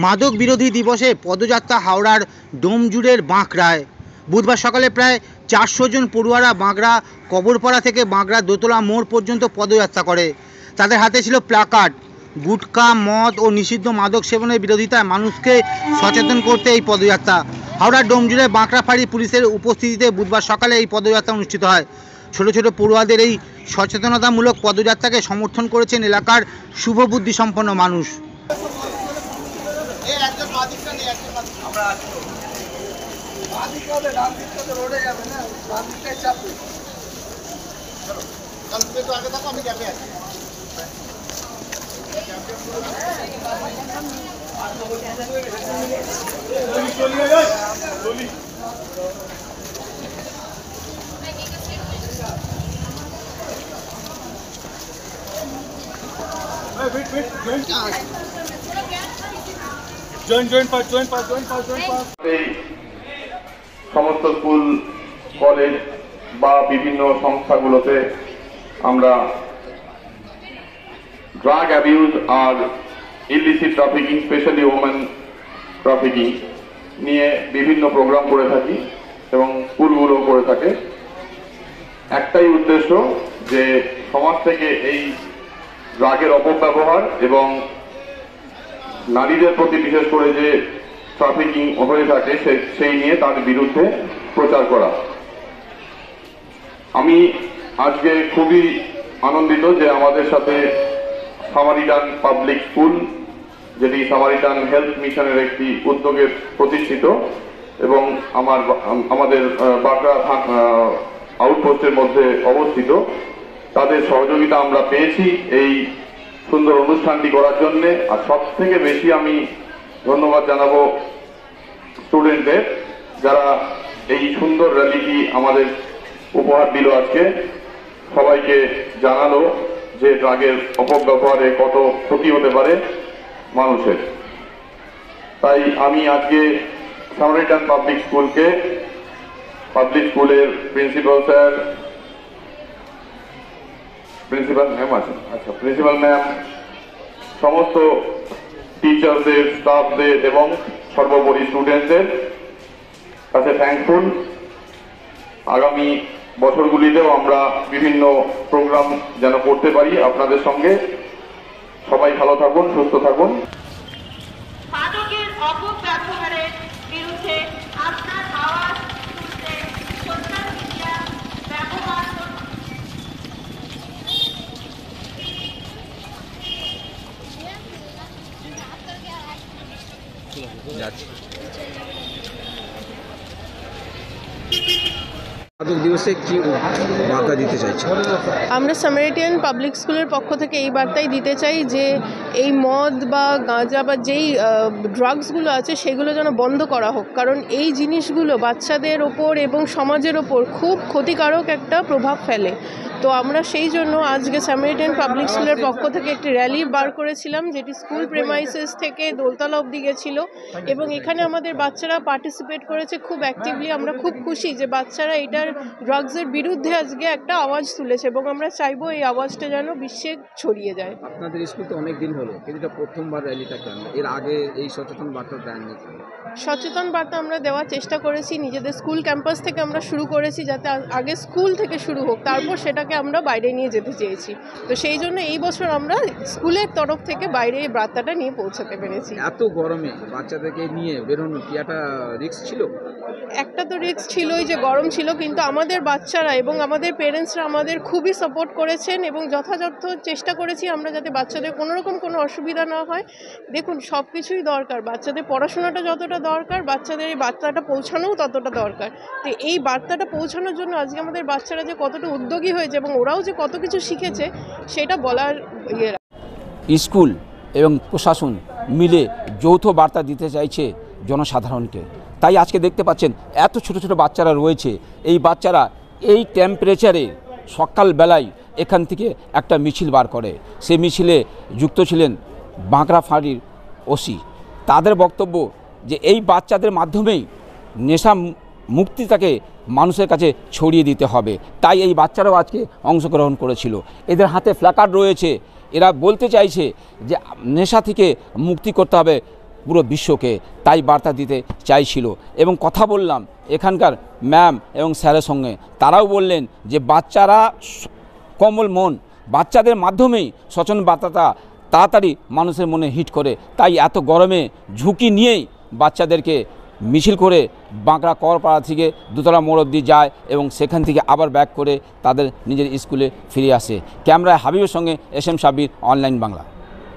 মাদক বিরোধী দিবসে পদযাত্রা হাওড়ার ডোমজুড়ের বাঁকড়ায়। বুধবার সকালে প্রায় 400 জন পড়ুয়ারা বাঁকড়া কবরপাড়া থেকে বাঁকড়া দোতলা মোড় পর্যন্ত পদযাত্রা করে। তাদের হাতে ছিল প্লাকার্ড। গুটখা, মদ ও নিষিদ্ধ মাদক সেবনের বিরোধিতায় মানুষকে সচেতন করতে এই পদযাত্রা। হাওড়ার ডোমজুড়ে বাঁকড়া ফাঁড়ি পুলিশের উপস্থিতিতে বুধবার সকালে এই পদযাত্রা অনুষ্ঠিত হয়। ছোট ছোট পড়ুয়াদের এই সচেতনতামূলক পদযাত্রাকে সমর্থন করেছেন এলাকার শুভবুদ্ধি সম্পন্ন মানুষ। সমস্ত স্কুল, কলেজ বা বিভিন্ন সংস্থাগুলোতে আমরা ড্রাগ অ্যাবিউজ আর illicit trafficking, specially women trafficking নিয়ে বিভিন্ন প্রোগ্রাম করে থাকি এবং স্কুলগুলো করে থাকে। একটাই উদ্দেশ্য যে সমাজ থেকে এই ড্রাগের অপব্যবহার এবং নারীদের প্রতি বিশেষ করে যে ট্রাফিকিং হয়ে থাকে সেই নিয়ে তার বিরুদ্ধে প্রচার করা। আমি আজকে খুবই আনন্দিত যে আমাদের সাথে সামারিটান পাবলিক স্কুল, যেটি সামারিটান হেলথ মিশনের একটি উদ্যোগে প্রতিষ্ঠিত এবং আমাদের বাঁকড়া আউটপোস্টের মধ্যে অবস্থিত, তাদের সহযোগিতা আমরা পেয়েছি এই সুন্দর অনুষ্ঠানটি করার জন্য। আর সব থেকে বেশি আমি ধন্যবাদ জানাবো স্টুডেন্টদের, যারা এই সুন্দর র্যালিটি আমাদের উপহার দিল আজকে, সবাইকে জানালো যে ড্রাগের অপব্যবহারে কত ক্ষতি হতে পারে মানুষের। তাই আমি আজকে সামারিটান পাবলিক স্কুলের প্রিন্সিপাল স্যার, প্রিন্সিপাল ম্যাম, সমস্ত টিচারদের, স্টাফদের এবং সর্বোপরি স্টুডেন্টদের কাছে থ্যাঙ্কফুল। আগামী বছরগুলিতেও আমরা বিভিন্ন প্রোগ্রাম যেন করতে পারি আপনাদের সঙ্গে। সবাই ভালো থাকুন, সুস্থ থাকুন। মাদকের অপব্যবহারের বিরুদ্ধে আপনার আওয়াজ তুলতে সোশ্যাল মিডিয়া ব্যবহার করুন। মাদক দিবসে কি বার্তা দিতে চাইছেন? আমরা সামারিটান পাবলিক স্কুলের পক্ষ থেকে এই বার্তাই দিতে চাই যে এই মদ বা গাঁজা বা যেই ড্রাগসগুলো আছে সেগুলো যেন বন্ধ করা হোক, কারণ এই জিনিসগুলো বাচ্চাদের ওপর এবং সমাজের ওপর খুব ক্ষতিকারক একটা প্রভাব ফেলে। তো আমরা সেই জন্য আজকে সামারিটান পাবলিক স্কুলের পক্ষ থেকে একটি র্যালি বার করেছিলাম, যেটি স্কুল প্রেমাইসেস থেকে দোলতলা অবধি গেছিলো এবং এখানে আমাদের বাচ্চারা পার্টিসিপেট করেছে খুব অ্যাক্টিভলি। আমরা খুব খুশি যে বাচ্চারা এটার ড্রাগসের বিরুদ্ধে আজকে একটা আওয়াজ তুলেছে এবং আমরা চাইবো এই আওয়াজটা যেন বিশ্বে ছড়িয়ে যায়। আপনাদের স্কুল তো অনেক দিন হলো, কিন্তু এটা প্রথমবার র্যালিটা কেন? এর আগে এই সচেতন বার্তা দেননি? সচেতন বার্তা আমরা দেওয়ার চেষ্টা করেছি, নিজেদের স্কুল ক্যাম্পাস থেকে আমরা শুরু করেছি, যাতে আগে স্কুল থেকে শুরু হোক, তারপর সেটাকে আমরা বাইরে নিয়ে যেতে চেয়েছি। তো সেই জন্য এই বছর আমরা স্কুলের তরফ থেকে বাইরে এই বার্তাটা নিয়ে পৌঁছাতে পেরেছি। এত গরমে বাচ্চাদেরকে নিয়ে বেরোনো কি একটা রিস্ক ছিল? একটা তো রিস্ক ছিলই যে গরম ছিল, কিন্তু আমাদের বাচ্চারা এবং আমাদের পেরেন্টসরা আমাদের খুবই সাপোর্ট করেছেন এবং যথাযথ চেষ্টা করেছি আমরা যাতে বাচ্চাদের কোনোরকম কোনো অসুবিধা না হয়। দেখুন, সব কিছুই দরকার, বাচ্চাদের পড়াশোনাটা যতটা দরকার, বাচ্চাদের এই বার্তাটা পৌঁছানোও ততটা দরকার। তো এই বার্তাটা পৌঁছানোর জন্য আজকে আমাদের বাচ্চারা যে কতটা উদ্যোগী হয়েছে এবং ওরাও যে কত কিছু শিখেছে সেটা বলার স্কুল এবং প্রশাসন মিলে যৌথ বার্তা দিতে চাইছে জনসাধারণকে। তাই আজকে দেখতে পাচ্ছেন এত ছোট ছোট বাচ্চারা রয়েছে। এই বাচ্চারা এই টেম্পারেচারে সকালবেলায় এখান থেকে একটা মিছিল বার করে। সেই মিছিলে যুক্ত ছিলেন বাঁকড়া ফাঁড়ির ওসি। তাদের বক্তব্য যে এই বাচ্চাদের মাধ্যমেই নেশা মুক্তিটাকে মানুষের কাছে ছড়িয়ে দিতে হবে। তাই এই বাচ্চারাও আজকে অংশগ্রহণ করেছিল। এদের হাতে প্ল্যাকার্ড রয়েছে। এরা বলতে চাইছে যে নেশা থেকে মুক্তি করতে হবে পুরো বিশ্বকে, তাই বার্তা দিতে চাইছিল। এবং কথা বললাম এখানকার ম্যাম এবং স্যারের সঙ্গে, তারাও বললেন যে বাচ্চারা কোমল মন, বাচ্চাদের মাধ্যমেই সচেতন বার্তাটা তাড়াতাড়ি মানুষের মনে হিট করে, তাই এত গরমে ঝুঁকি নিয়েই বাচ্চাদেরকে মিছিল করে বাঁকড়া কবরপাড়া থেকে দোতলা মোড় অবধি যায় এবং সেখান থেকে আবার ব্যাক করে তাদের নিজের স্কুলে ফিরে আসে। ক্যামেরায় হাবিবের সঙ্গে S M Sabbir, online Bangla.